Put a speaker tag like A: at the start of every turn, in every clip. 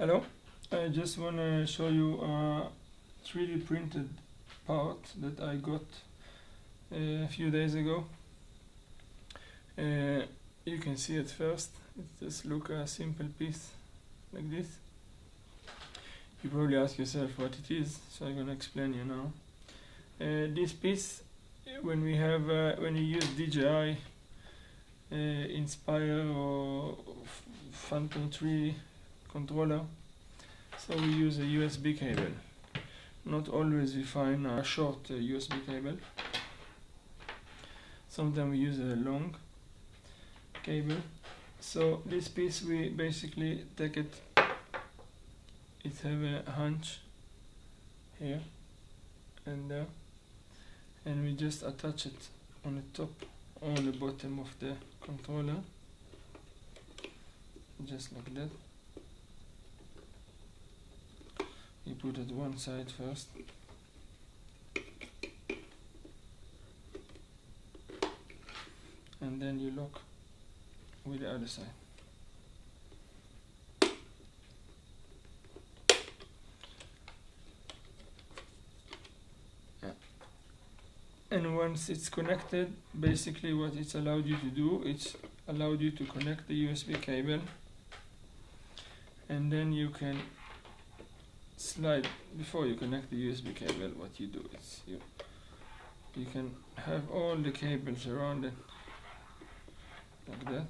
A: Hello, I just want to show you a 3D printed part that I got a few days ago. You can see it first. It just looks a simple piece like this. You probably ask yourself what it is, so I'm gonna explain you now. This piece, when you use DJI Inspire or Phantom 3 controller, so we use a USB cable. Not always we find a short USB cable. Sometimes we use a long cable. So this piece, we basically take it. It have a hunch here and there, and we just attach it on the top or the bottom of the controller, just like that. You put it one side first, and then you lock with the other side. And once it's connected, basically what it's allowed you to do, it's allowed you to connect the USB cable, and then you can slide. Before you connect the USB cable, what you do is you can have all the cables around it like that.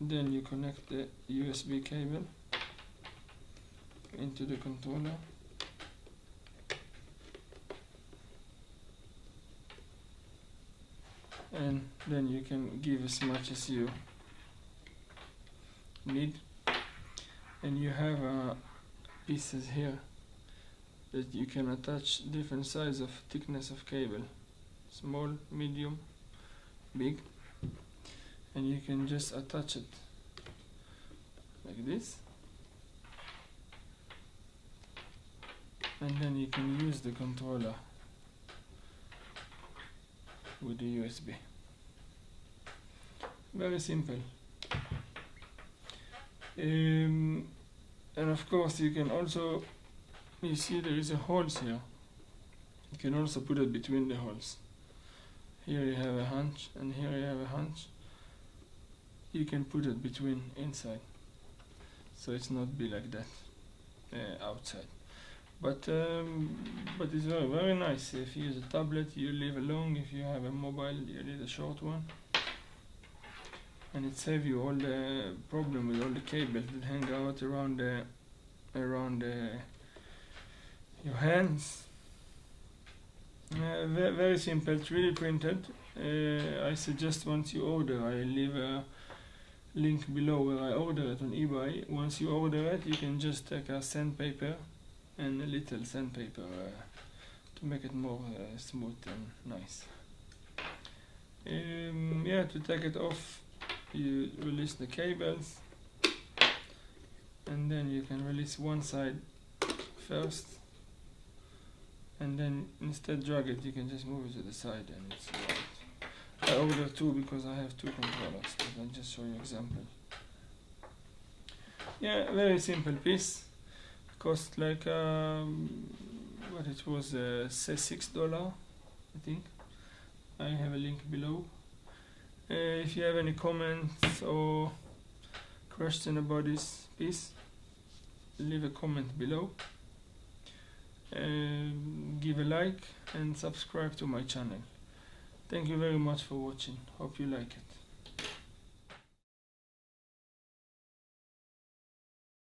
A: Then you connect the USB cable into the controller, and then you can give as much as you need, and you have pieces here that you can attach different size of thickness of cable, small, medium, big, and you can just attach it like this, and then you can use the controller with the USB. Very simple. And of course you can also, you see there is a holes here. You can also put it between the holes. Here you have a hunch and here you have a hunch. You can put it between inside, so it's not be like that outside. But it's very, very nice. If you use a tablet, you leave it long. If you have a mobile, you need a short one. And it saves you all the problem with all the cables that hang out around your hands. Very simple, 3D printed. I suggest once you order, I leave a link below where I order it on eBay. Once you order it, you can just take a sandpaper and a little sandpaper to make it more smooth and nice. Yeah, to take it off, you release the cables, and then you can release one side first, and then instead drag it, you can just move it to the side and it's right. I ordered two because I have two controllers, but I'll just show you example. Yeah, very simple piece. Cost like what it was, say $6, I think. I have a link below. If you have any comments or question about this piece, leave a comment below. Give a like and subscribe to my channel. Thank you very much for watching. Hope you like it.